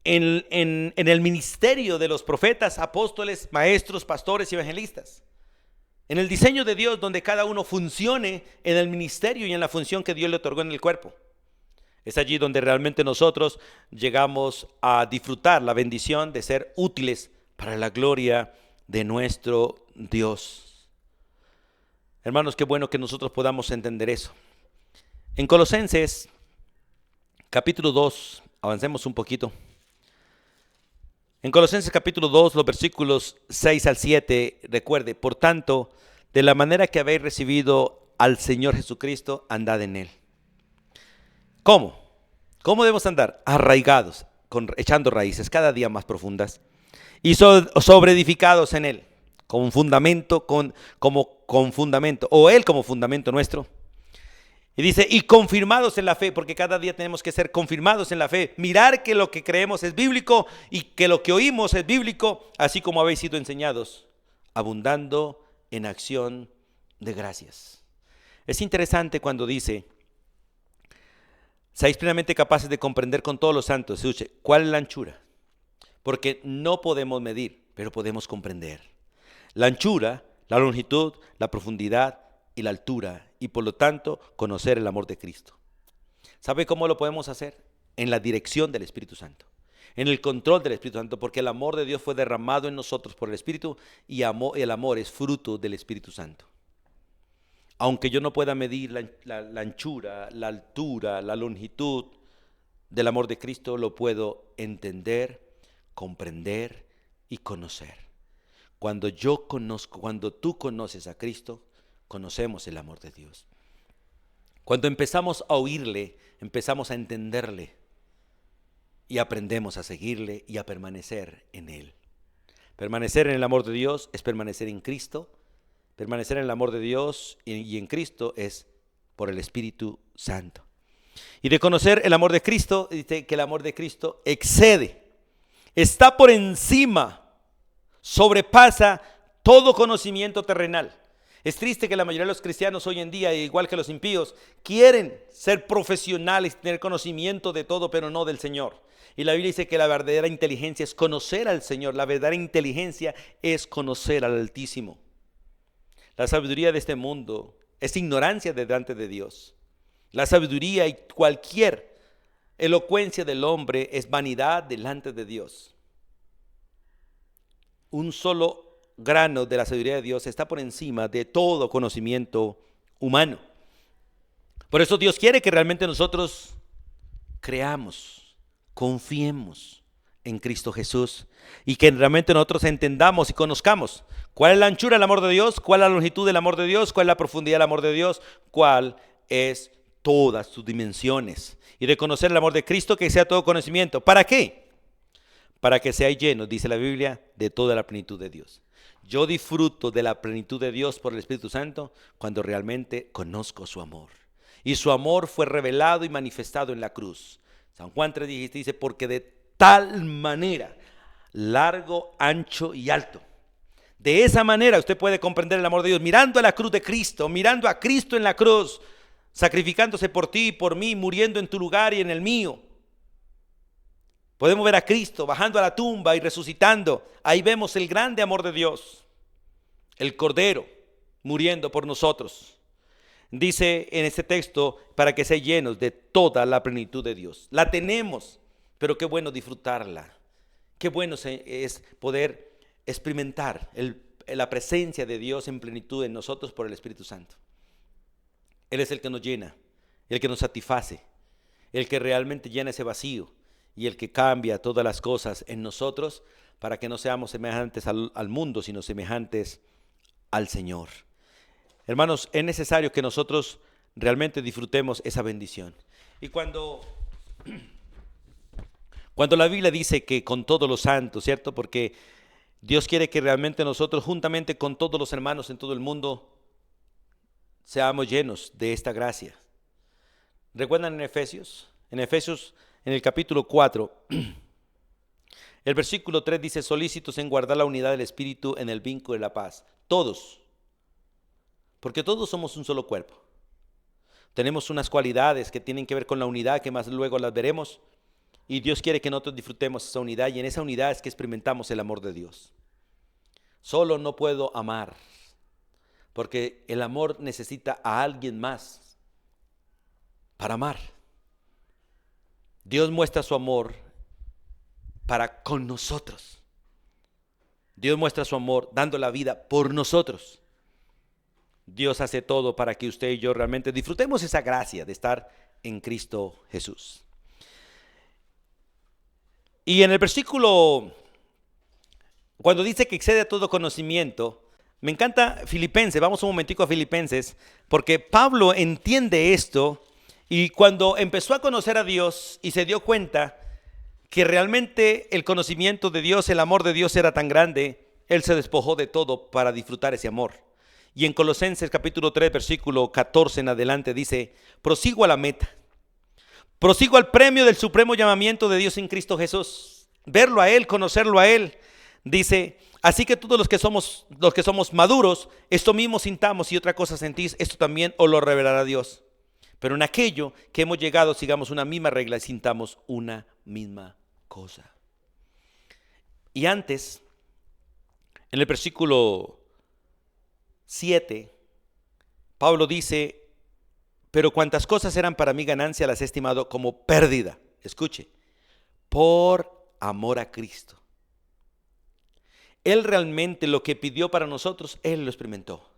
En el ministerio de los profetas, apóstoles, maestros, pastores y evangelistas. En el diseño de Dios, donde cada uno funcione en el ministerio y en la función que Dios le otorgó en el cuerpo. Es allí donde realmente nosotros llegamos a disfrutar la bendición de ser útiles para la gloria de nuestro Dios. Hermanos, qué bueno que nosotros podamos entender eso. En Colosenses, capítulo 2, avancemos un poquito. En Colosenses capítulo 2, los versículos 6 al 7, recuerde, por tanto, de la manera que habéis recibido al Señor Jesucristo, andad en Él. ¿Cómo? ¿Cómo debemos andar? Arraigados, echando raíces cada día más profundas y sobreedificados en Él, con fundamento, con fundamento, o Él como fundamento nuestro. Y dice, y confirmados en la fe, porque cada día tenemos que ser confirmados en la fe. Mirar que lo que creemos es bíblico y que lo que oímos es bíblico, así como habéis sido enseñados, abundando en acción de gracias. Es interesante cuando dice, seáis plenamente capaces de comprender con todos los santos, ¿cuál es la anchura? Porque no podemos medir, pero podemos comprender. La anchura, la longitud, la profundidad y la altura, y por lo tanto conocer el amor de Cristo. ¿Sabe cómo lo podemos hacer? En la dirección del Espíritu Santo, en el control del Espíritu Santo, porque el amor de Dios fue derramado en nosotros por el Espíritu y el amor es fruto del Espíritu Santo. Aunque yo no pueda medir la anchura, la altura, la longitud del amor de Cristo, lo puedo entender, comprender y conocer. Cuando tú conoces a Cristo, conocemos el amor de Dios. Cuando empezamos a oírle, empezamos a entenderle y aprendemos a seguirle y a permanecer en Él. Permanecer en el amor de Dios es permanecer en Cristo. Permanecer en el amor de Dios y en Cristo es por el Espíritu Santo. Y de conocer el amor de Cristo, dice que el amor de Cristo excede, está por encima, sobrepasa todo conocimiento terrenal. Es triste que la mayoría de los cristianos hoy en día, igual que los impíos, quieren ser profesionales, tener conocimiento de todo, pero no del Señor. Y la Biblia dice que la verdadera inteligencia es conocer al Señor. La verdadera inteligencia es conocer al Altísimo. La sabiduría de este mundo es ignorancia delante de Dios. La sabiduría y cualquier elocuencia del hombre es vanidad delante de Dios. Un solo grano de la sabiduría de Dios está por encima de todo conocimiento humano. Por eso Dios quiere que realmente nosotros creamos, confiemos en Cristo Jesús y que realmente nosotros entendamos y conozcamos cuál es la anchura del amor de Dios, cuál es la longitud del amor de Dios, cuál es la profundidad del amor de Dios, cuál es todas sus dimensiones, y de conocer el amor de Cristo que sea todo conocimiento. ¿Para qué? Para que seáis llenos, dice la Biblia, de toda la plenitud de Dios. Yo disfruto de la plenitud de Dios por el Espíritu Santo cuando realmente conozco su amor. Y su amor fue revelado y manifestado en la cruz. San Juan 3:17 dice, porque de tal manera, largo, ancho y alto. De esa manera usted puede comprender el amor de Dios, mirando a la cruz de Cristo, mirando a Cristo en la cruz, sacrificándose por ti y por mí, muriendo en tu lugar y en el mío. Podemos ver a Cristo bajando a la tumba y resucitando. Ahí vemos el grande amor de Dios. El Cordero muriendo por nosotros. Dice en este texto, para que sean llenos de toda la plenitud de Dios. La tenemos, pero qué bueno disfrutarla. Qué bueno es poder experimentar la presencia de Dios en plenitud en nosotros por el Espíritu Santo. Él es el que nos llena, el que nos satisface, el que realmente llena ese vacío y el que cambia todas las cosas en nosotros para que no seamos semejantes al mundo, sino semejantes al Señor. Hermanos, es necesario que nosotros realmente disfrutemos esa bendición. Y cuando la Biblia dice que con todos los santos, ¿cierto? Porque Dios quiere que realmente nosotros, juntamente con todos los hermanos en todo el mundo, seamos llenos de esta gracia. ¿Recuerdan en Efesios? En Efesios, en el capítulo 4, el versículo 3 dice, solícitos en guardar la unidad del Espíritu en el vínculo de la paz. Todos. Porque todos somos un solo cuerpo. Tenemos unas cualidades que tienen que ver con la unidad, que más luego las veremos. Y Dios quiere que nosotros disfrutemos esa unidad, y en esa unidad es que experimentamos el amor de Dios. Solo no puedo amar, porque el amor necesita a alguien más para amar. Dios muestra su amor para con nosotros. Dios muestra su amor dando la vida por nosotros. Dios hace todo para que usted y yo realmente disfrutemos esa gracia de estar en Cristo Jesús. Y en el versículo, cuando dice que excede a todo conocimiento, me encanta Filipenses. Vamos un momentico a Filipenses, porque Pablo entiende esto, y cuando empezó a conocer a Dios y se dio cuenta que realmente el conocimiento de Dios, el amor de Dios era tan grande, él se despojó de todo para disfrutar ese amor. Y en Colosenses capítulo 3, versículo 14 en adelante dice, prosigo a la meta. Prosigo al premio del supremo llamamiento de Dios en Cristo Jesús. Verlo a Él, conocerlo a Él. Dice, así que todos los que somos maduros, esto mismo sintamos, y otra cosa sentís, esto también os lo revelará Dios. Pero en aquello que hemos llegado, sigamos una misma regla y sintamos una misma cosa. Y antes, en el versículo 7, Pablo dice, pero cuantas cosas eran para mí ganancia, las he estimado como pérdida. Escuche, por amor a Cristo. Él realmente lo que pidió para nosotros, Él lo experimentó.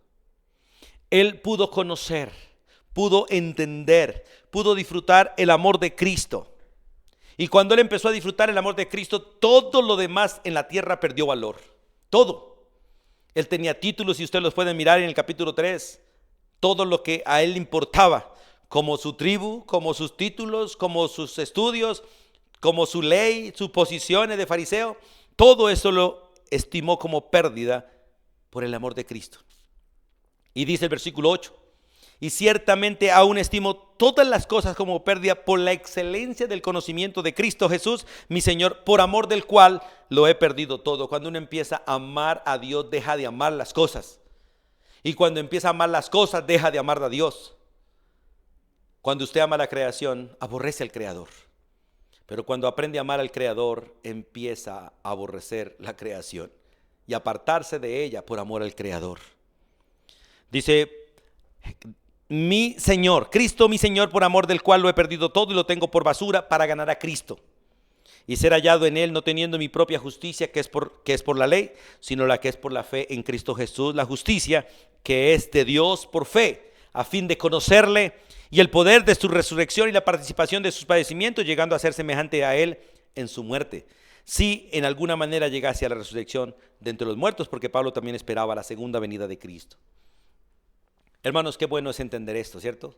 Él pudo conocer, pudo entender, pudo disfrutar el amor de Cristo. Y cuando Él empezó a disfrutar el amor de Cristo, todo lo demás en la tierra perdió valor. Todo. Él tenía títulos, y ustedes los pueden mirar en el capítulo 3. Todo lo que a él le importaba, como su tribu, como sus títulos, como sus estudios, como su ley, sus posiciones de fariseo, todo eso lo estimó como pérdida por el amor de Cristo. Y dice el versículo 8, y ciertamente aún estimo todas las cosas como pérdida por la excelencia del conocimiento de Cristo Jesús, mi Señor, por amor del cual lo he perdido todo. Cuando uno empieza a amar a Dios, deja de amar las cosas. Y cuando empieza a amar las cosas, deja de amar a Dios. Cuando usted ama la creación, aborrece al Creador. Pero cuando aprende a amar al Creador, empieza a aborrecer la creación y apartarse de ella por amor al Creador. Dice, mi Señor, Cristo mi Señor, por amor del cual lo he perdido todo y lo tengo por basura para ganar a Cristo. Y ser hallado en Él, no teniendo mi propia justicia, que es por la ley, sino la que es por la fe en Cristo Jesús, la justicia que es de Dios por fe, a fin de conocerle y el poder de su resurrección y la participación de sus padecimientos, llegando a ser semejante a Él en su muerte. Si en alguna manera llegase a la resurrección de entre los muertos, porque Pablo también esperaba la segunda venida de Cristo. Hermanos, qué bueno es entender esto, ¿cierto?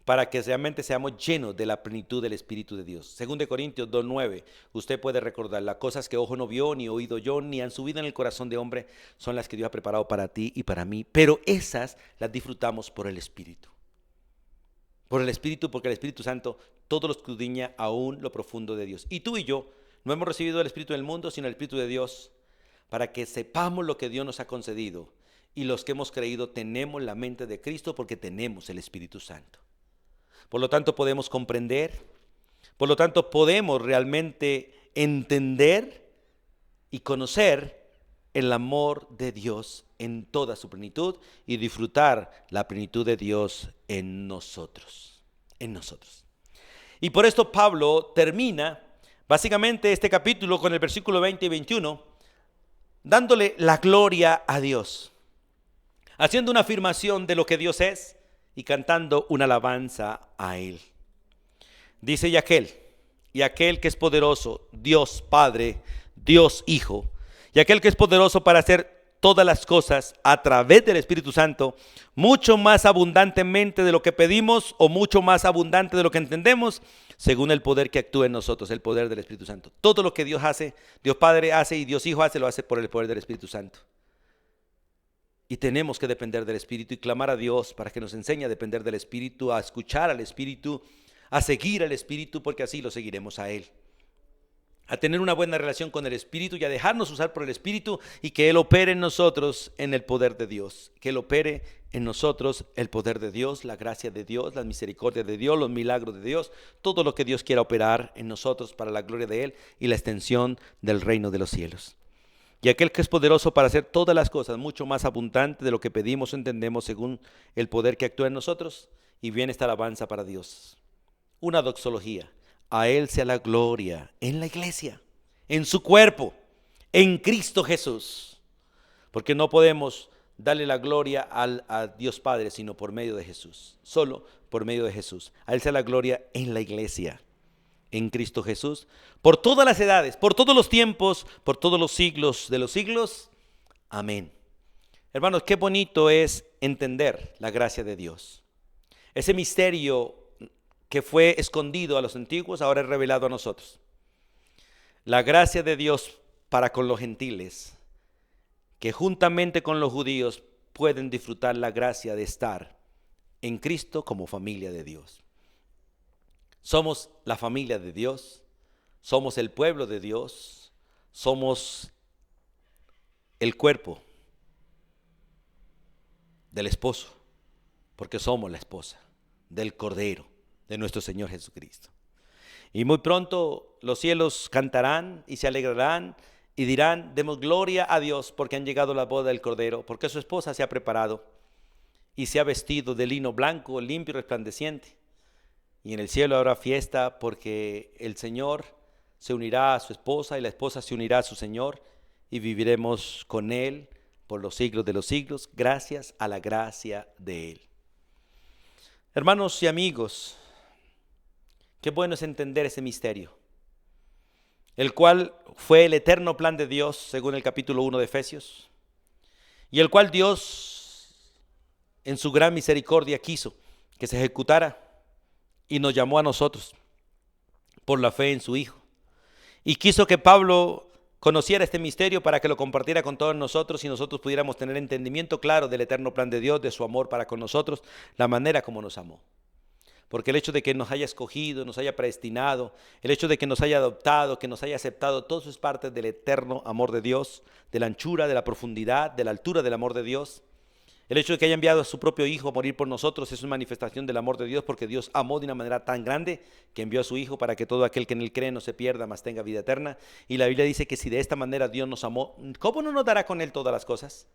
para que realmente seamos llenos de la plenitud del Espíritu de Dios. Según de Corintios 2:9, usted puede recordar: las cosas que ojo no vio, ni oído yo, ni han subido en el corazón de hombre, son las que Dios ha preparado para ti y para mí, pero esas las disfrutamos por el Espíritu. Por el Espíritu, porque el Espíritu Santo todo lo escudriña aún lo profundo de Dios. Y tú y yo no hemos recibido el Espíritu del mundo, sino el Espíritu de Dios, para que sepamos lo que Dios nos ha concedido. Y los que hemos creído tenemos la mente de Cristo porque tenemos el Espíritu Santo. Por lo tanto podemos comprender, por lo tanto podemos realmente entender y conocer el amor de Dios en toda su plenitud y disfrutar la plenitud de Dios en nosotros, Y por esto Pablo termina básicamente este capítulo con el versículo 20 y 21, dándole la gloria a Dios, haciendo una afirmación de lo que Dios es y cantando una alabanza a Él. Dice: y aquel que es poderoso, Dios Padre, Dios Hijo, y aquel que es poderoso para hacer todas las cosas a través del Espíritu Santo, mucho más abundantemente de lo que pedimos o mucho más abundante de lo que entendemos, según el poder que actúa en nosotros, el poder del Espíritu Santo. Todo lo que Dios hace, Dios Padre hace y Dios Hijo hace, lo hace por el poder del Espíritu Santo. Y tenemos que depender del Espíritu y clamar a Dios para que nos enseñe a depender del Espíritu, a escuchar al Espíritu, a seguir al Espíritu, porque así lo seguiremos a Él. A tener una buena relación con el Espíritu y a dejarnos usar por el Espíritu y que Él opere en nosotros en el poder de Dios. Que Él opere en nosotros el poder de Dios, la gracia de Dios, la misericordia de Dios, los milagros de Dios, todo lo que Dios quiera operar en nosotros para la gloria de Él y la extensión del reino de los cielos. Y aquel que es poderoso para hacer todas las cosas, mucho más abundante de lo que pedimos o entendemos, según el poder que actúa en nosotros. Y viene esta alabanza para Dios. Una doxología. A Él sea la gloria en la iglesia, en su cuerpo, en Cristo Jesús. Porque no podemos darle la gloria a Dios Padre, sino por medio de Jesús. Solo por medio de Jesús. A Él sea la gloria en la iglesia, en Cristo Jesús, por todas las edades, por todos los tiempos, por todos los siglos de los siglos. Amén. Hermanos, qué bonito es entender la gracia de Dios. Ese misterio que fue escondido a los antiguos, ahora es revelado a nosotros. La gracia de Dios para con los gentiles, que juntamente con los judíos pueden disfrutar la gracia de estar en Cristo como familia de Dios. Somos la familia de Dios, somos el pueblo de Dios, somos el cuerpo del esposo, porque somos la esposa del Cordero, de nuestro Señor Jesucristo. Y muy pronto los cielos cantarán y se alegrarán y dirán: demos gloria a Dios porque han llegado la boda del Cordero, porque su esposa se ha preparado y se ha vestido de lino blanco, limpio y resplandeciente. Y en el cielo habrá fiesta porque el Señor se unirá a su esposa y la esposa se unirá a su Señor y viviremos con Él por los siglos de los siglos, gracias a la gracia de Él. Hermanos y amigos, qué bueno es entender ese misterio, el cual fue el eterno plan de Dios, según el capítulo 1 de Efesios, y el cual Dios, en su gran misericordia, quiso que se ejecutara y nos llamó a nosotros por la fe en su Hijo. Y quiso que Pablo conociera este misterio para que lo compartiera con todos nosotros y nosotros pudiéramos tener entendimiento claro del eterno plan de Dios, de su amor para con nosotros, la manera como nos amó. Porque el hecho de que nos haya escogido, nos haya predestinado, el hecho de que nos haya adoptado, que nos haya aceptado, todo eso es parte del eterno amor de Dios, de la anchura, de la profundidad, de la altura del amor de Dios. El hecho de que haya enviado a su propio Hijo a morir por nosotros es una manifestación del amor de Dios, porque Dios amó de una manera tan grande que envió a su Hijo para que todo aquel que en Él cree no se pierda, mas tenga vida eterna. Y la Biblia dice que si de esta manera Dios nos amó, ¿cómo no nos dará con Él todas las cosas?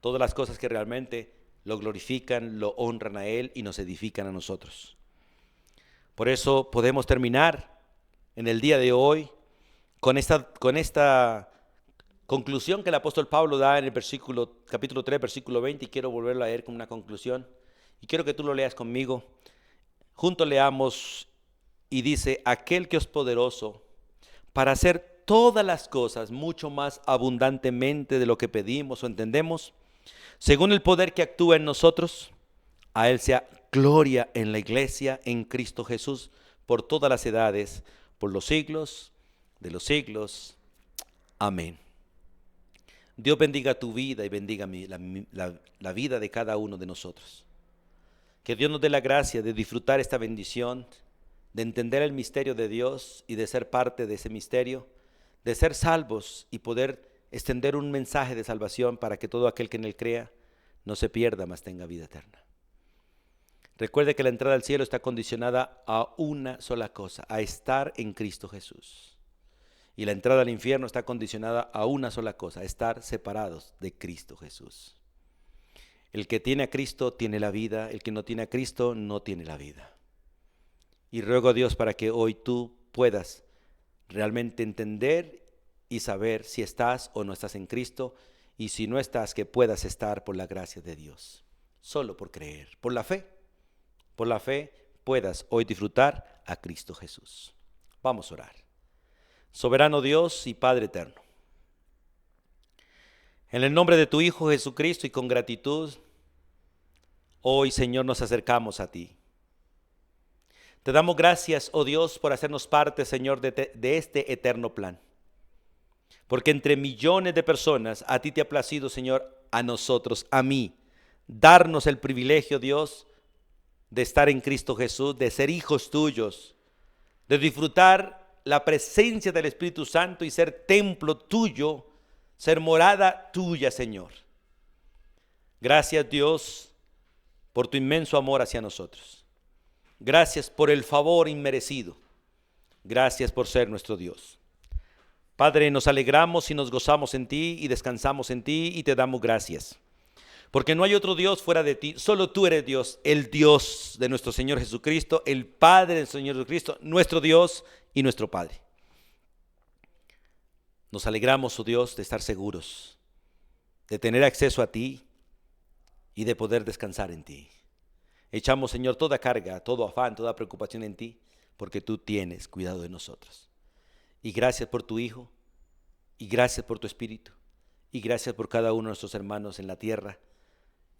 Todas las cosas que realmente lo glorifican, lo honran a Él y nos edifican a nosotros. Por eso podemos terminar en el día de hoy con esta conclusión que el apóstol Pablo da en el capítulo 3, versículo 20, y quiero volverlo a leer como una conclusión. Y quiero que tú lo leas conmigo. Juntos leamos y dice: aquel que es poderoso para hacer todas las cosas mucho más abundantemente de lo que pedimos o entendemos, según el poder que actúa en nosotros, a Él sea gloria en la iglesia, en Cristo Jesús, por todas las edades, por los siglos de los siglos. Amén. Dios bendiga tu vida y bendiga la vida de cada uno de nosotros. Que Dios nos dé la gracia de disfrutar esta bendición, de entender el misterio de Dios y de ser parte de ese misterio, de ser salvos y poder extender un mensaje de salvación para que todo aquel que en él crea no se pierda, mas tenga vida eterna. Recuerde que la entrada al cielo está condicionada a una sola cosa, a estar en Cristo Jesús. Y la entrada al infierno está condicionada a una sola cosa, a estar separados de Cristo Jesús. El que tiene a Cristo tiene la vida, el que no tiene a Cristo no tiene la vida. Y ruego a Dios para que hoy tú puedas realmente entender y saber si estás o no estás en Cristo, y si no estás, que puedas estar por la gracia de Dios, solo por creer, por la fe. Por la fe puedas hoy disfrutar a Cristo Jesús. Vamos a orar. Soberano Dios y Padre eterno, en el nombre de tu Hijo Jesucristo y con gratitud, hoy, Señor, nos acercamos a ti. Te damos gracias, oh Dios, por hacernos parte, Señor, de este eterno plan. Porque entre millones de personas, a ti te ha placido, Señor, a nosotros, a mí, darnos el privilegio, Dios, de estar en Cristo Jesús, de ser hijos tuyos, de disfrutar la presencia del Espíritu Santo y ser templo tuyo, ser morada tuya, Señor. Gracias, Dios, por tu inmenso amor hacia nosotros. Gracias por el favor inmerecido. Gracias por ser nuestro Dios. Padre, nos alegramos y nos gozamos en ti y descansamos en ti y te damos gracias. Porque no hay otro Dios fuera de ti, solo tú eres Dios, el Dios de nuestro Señor Jesucristo, el Padre del Señor Jesucristo, nuestro Dios y nuestro Padre. Nos alegramos, oh Dios, de estar seguros, de tener acceso a ti y de poder descansar en ti. Echamos, Señor, toda carga, todo afán, toda preocupación en ti, porque tú tienes cuidado de nosotros. Y gracias por tu Hijo, y gracias por tu Espíritu, y gracias por cada uno de nuestros hermanos en la tierra.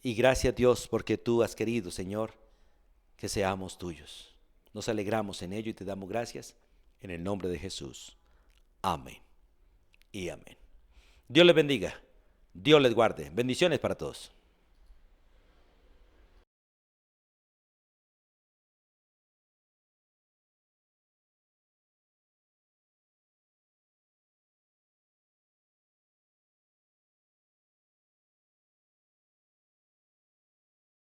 Y gracias, Dios, porque tú has querido, Señor, que seamos tuyos. Nos alegramos en ello y te damos gracias en el nombre de Jesús. Amén y amén. Dios les bendiga, Dios les guarde. Bendiciones para todos.